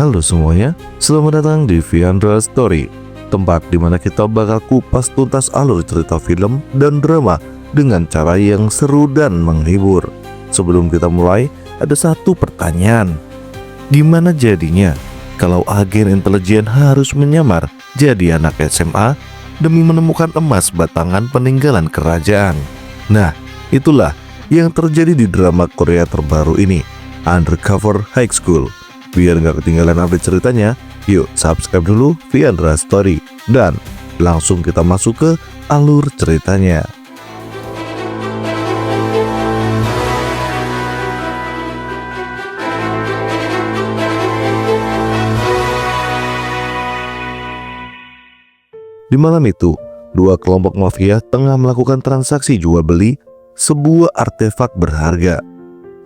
Halo semuanya, selamat datang di Viandra Story, tempat di mana kita bakal kupas tuntas alur cerita film dan drama dengan cara yang seru dan menghibur. Sebelum kita mulai, ada satu pertanyaan. Gimana jadinya kalau agen intelijen harus menyamar jadi anak SMA demi menemukan emas batangan peninggalan kerajaan? Nah, itulah yang terjadi di drama Korea terbaru ini, Undercover High School. Biar nggak ketinggalan update ceritanya, yuk subscribe dulu Viandra Story. Dan langsung kita masuk ke alur ceritanya. Di malam itu, dua kelompok mafia tengah melakukan transaksi jual beli sebuah artefak berharga.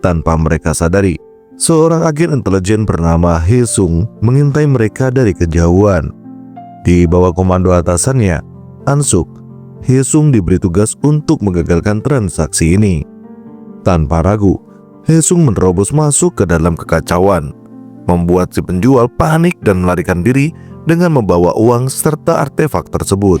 Tanpa mereka sadari, seorang agen intelijen bernama Haesung mengintai mereka dari kejauhan. Di bawah komando atasannya, Ansuk, Haesung diberi tugas untuk menggagalkan transaksi ini. Tanpa ragu, Haesung menerobos masuk ke dalam kekacauan, membuat si penjual panik dan melarikan diri dengan membawa uang serta artefak tersebut.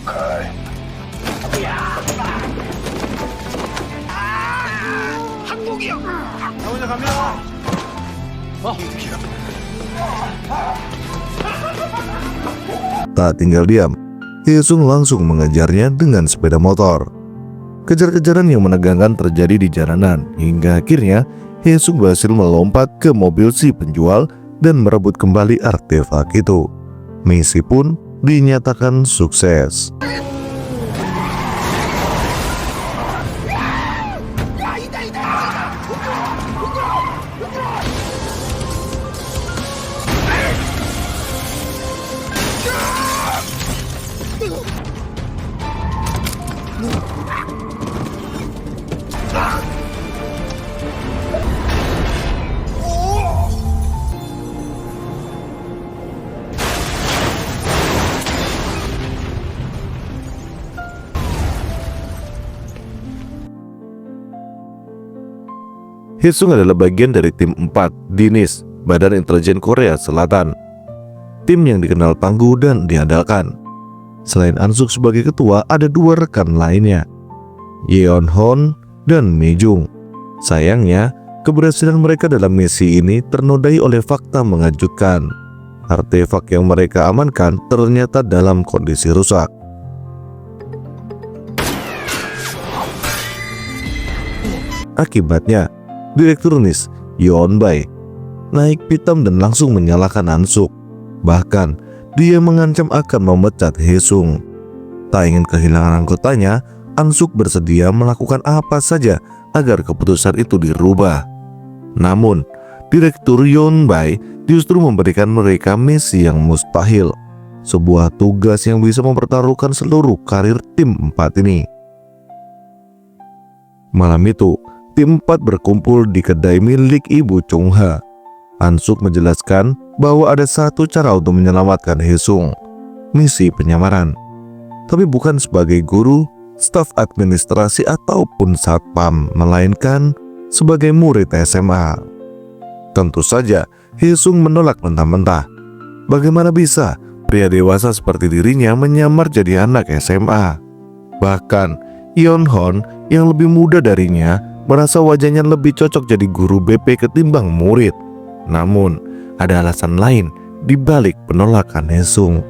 Tak tinggal diam, Haesung langsung mengejarnya dengan sepeda motor. Kejar-kejaran yang menegangkan terjadi di jalanan, hingga akhirnya Haesung berhasil melompat ke mobil si penjual dan merebut kembali artefak itu. Misi pun dinyatakan sukses. Haesung adalah bagian dari tim 4 DINIS, Badan Intelijen Korea Selatan. Tim yang dikenal tangguh dan diandalkan. Selain Ansuk sebagai ketua, ada dua rekan lainnya, Yeonhon dan Mijung. Sayangnya, keberhasilan mereka dalam misi ini ternodai oleh fakta mengejutkan. Artefak yang mereka amankan ternyata dalam kondisi rusak. Akibatnya, Direktur NIS, Yeonbae, naik pitam dan langsung menyalahkan Ansuk. Bahkan, dia mengancam akan memecat Haesung. Tak ingin kehilangan anggotanya, Ansuk bersedia melakukan apa saja agar keputusan itu dirubah. Namun, Direktur Yeonbae justru memberikan mereka misi yang mustahil, sebuah tugas yang bisa mempertaruhkan seluruh karir tim 4 ini. Malam itu, tim 4 berkumpul di kedai milik Ibu Chung-ha. Ansuk menjelaskan bahwa ada satu cara untuk menyelamatkan Haesung, misi penyamaran. Tapi bukan sebagai guru, staf administrasi ataupun satpam, melainkan sebagai murid SMA. Tentu saja, Haesung menolak mentah-mentah. Bagaimana bisa pria dewasa seperti dirinya menyamar jadi anak SMA? Bahkan, Yeonhon yang lebih muda darinya merasa wajahnya lebih cocok jadi guru BP ketimbang murid. Namun, ada alasan lain di balik penolakan Haesung.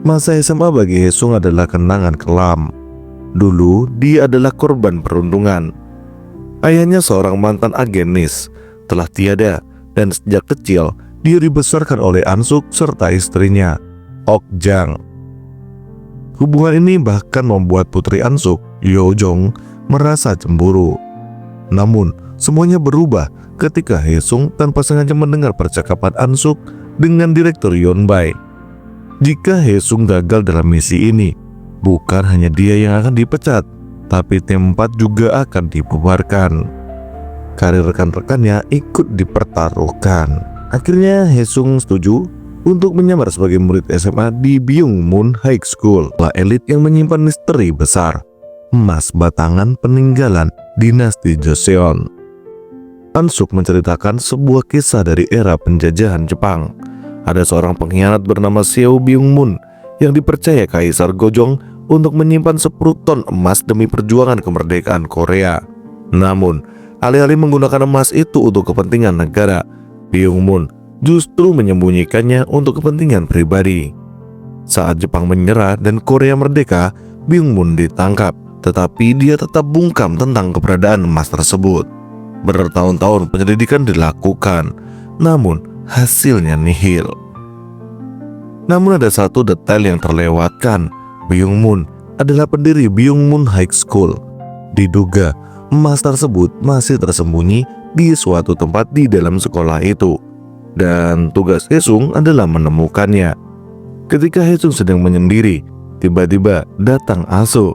Masa SMA bagi Haesung adalah kenangan kelam. Dulu, dia adalah korban perundungan. Ayahnya seorang mantan agen NIS, telah tiada, dan sejak kecil dia dibesarkan oleh Ansuk serta istrinya, Ok Jang. Hubungan ini bahkan membuat putri Ansuk, Yo Jong, merasa cemburu. Namun, semuanya berubah ketika Haesung tanpa sengaja mendengar percakapan Ansuk dengan Direktur Yeonbae. Jika Haesung gagal dalam misi ini, bukan hanya dia yang akan dipecat, tapi tim 4 juga akan dibubarkan. Karir rekan-rekannya ikut dipertaruhkan. Akhirnya Haesung setuju untuk menyamar sebagai murid SMA di Byungmun High School, elit yang menyimpan misteri besar, emas batangan peninggalan dinasti Joseon. Ansuk menceritakan sebuah kisah dari era penjajahan Jepang. Ada seorang pengkhianat bernama Seo Byung-mun yang dipercaya Kaisar Gojong untuk menyimpan 10 ton emas demi perjuangan kemerdekaan Korea. Namun, alih-alih menggunakan emas itu untuk kepentingan negara, Byung-mun justru menyembunyikannya untuk kepentingan pribadi. Saat Jepang menyerah dan Korea merdeka, Byung-mun ditangkap, tetapi dia tetap bungkam tentang keberadaan emas tersebut. Bertahun-tahun penyelidikan dilakukan, namun hasilnya nihil. Namun ada satu detail yang terlewatkan. Byung-mun adalah pendiri Byung-mun High School. Diduga emas tersebut masih tersembunyi di suatu tempat di dalam sekolah itu, dan tugas Haesung adalah menemukannya. Ketika Haesung sedang menyendiri, tiba-tiba datang Aso.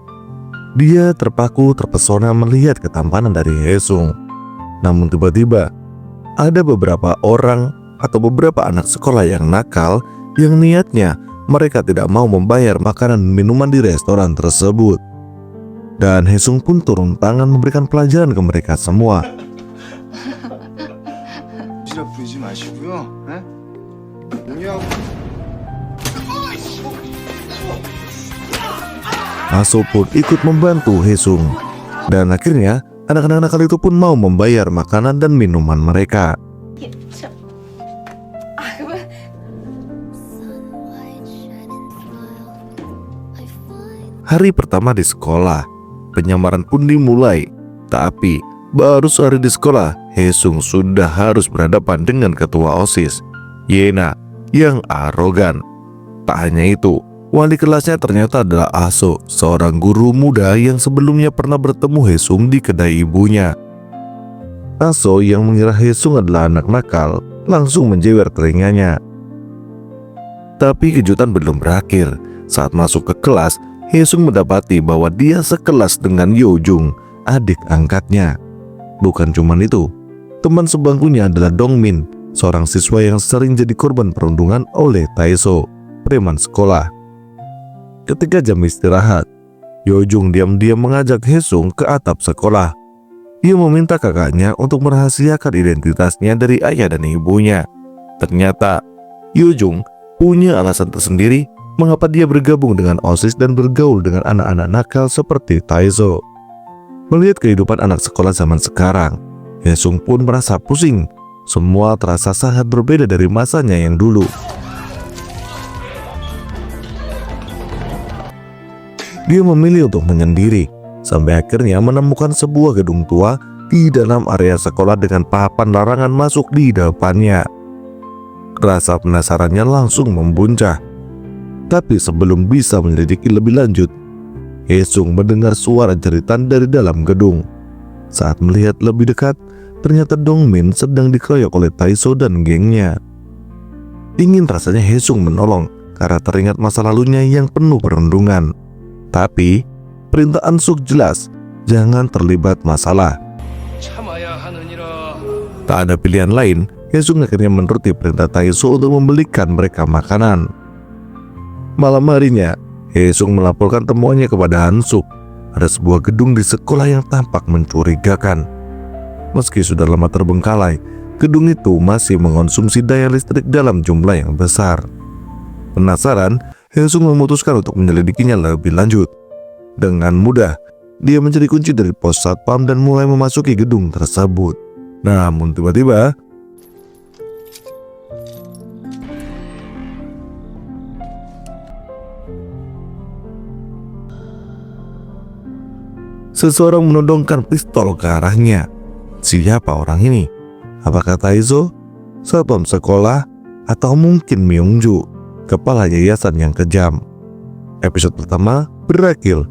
Dia terpesona melihat ketampanan dari Haesung. Namun tiba-tiba ada beberapa orang atau beberapa anak sekolah yang nakal yang niatnya mereka tidak mau membayar makanan dan minuman di restoran tersebut. Dan Haesung pun turun tangan memberikan pelajaran ke mereka semua. Aso pun ikut membantu Haesung, dan akhirnya anak-anak nakal itu pun mau membayar makanan dan minuman mereka. Hari pertama di sekolah, penyamaran pun dimulai. Tapi baru sehari di sekolah, Haesung sudah harus berhadapan dengan ketua OSIS, Yena, yang arogan. Tak hanya itu, wali kelasnya ternyata adalah Aso, seorang guru muda yang sebelumnya pernah bertemu Haesung di kedai ibunya. Aso yang mengira Haesung adalah anak nakal langsung menjewer telinganya. Tapi kejutan belum berakhir. Saat masuk ke kelas, Haesung mendapati bahwa dia sekelas dengan Yeojung, adik angkatnya. Bukan cuma itu, teman sebangkunya adalah Dongmin, seorang siswa yang sering jadi korban perundungan oleh Taeso, preman sekolah. Ketika jam istirahat, Yeojung diam-diam mengajak Haesung ke atap sekolah. Ia meminta kakaknya untuk merahasiakan identitasnya dari ayah dan ibunya. Ternyata Yeojung punya alasan tersendiri mengapa dia bergabung dengan OSIS dan bergaul dengan anak-anak nakal seperti Taeso. Melihat kehidupan anak sekolah zaman sekarang, Haesung pun merasa pusing. Semua terasa sangat berbeda dari masanya yang dulu. Dia memilih untuk menyendiri, sampai akhirnya menemukan sebuah gedung tua di dalam area sekolah dengan papan larangan masuk di depannya. Rasa penasarannya langsung membuncah. Tapi sebelum bisa menyelidiki lebih lanjut, Haesung mendengar suara jeritan dari dalam gedung. Saat melihat lebih dekat, ternyata Dongmin sedang dikeroyok oleh Taeso dan gengnya. Ingin rasanya Haesung menolong karena teringat masa lalunya yang penuh perundungan. Tapi perintah Ansuk jelas, jangan terlibat masalah. Tak ada pilihan lain, Haesung akhirnya menuruti perintah Taeso untuk membelikan mereka makanan. Malam harinya, Haesung melaporkan temuannya kepada Ansuk. Ada sebuah gedung di sekolah yang tampak mencurigakan. Meski sudah lama terbengkalai, gedung itu masih mengonsumsi daya listrik dalam jumlah yang besar. Penasaran, Haesung memutuskan untuk menyelidikinya lebih lanjut. Dengan mudah, dia mencari kunci dari pos satpam dan mulai memasuki gedung tersebut. Namun tiba-tiba, seseorang menodongkan pistol ke arahnya. Siapa orang ini? Apakah Taeso, satpam sekolah, atau mungkin Myungju, kepala yayasan yang kejam? Episode pertama berakhir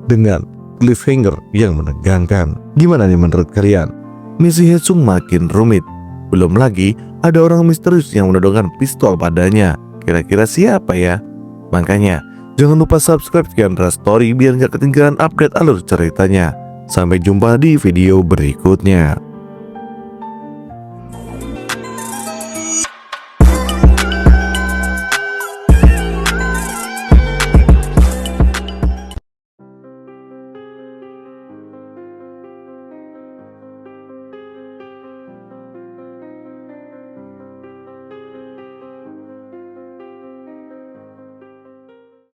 dengan cliffhanger yang menegangkan. Gimana nih menurut kalian? Misi Haesung makin rumit. Belum lagi ada orang misterius yang menodongkan pistol padanya. Kira-kira siapa ya? Makanya jangan lupa subscribe Kiandra Story biar gak ketinggalan update alur ceritanya. Sampai jumpa di video berikutnya.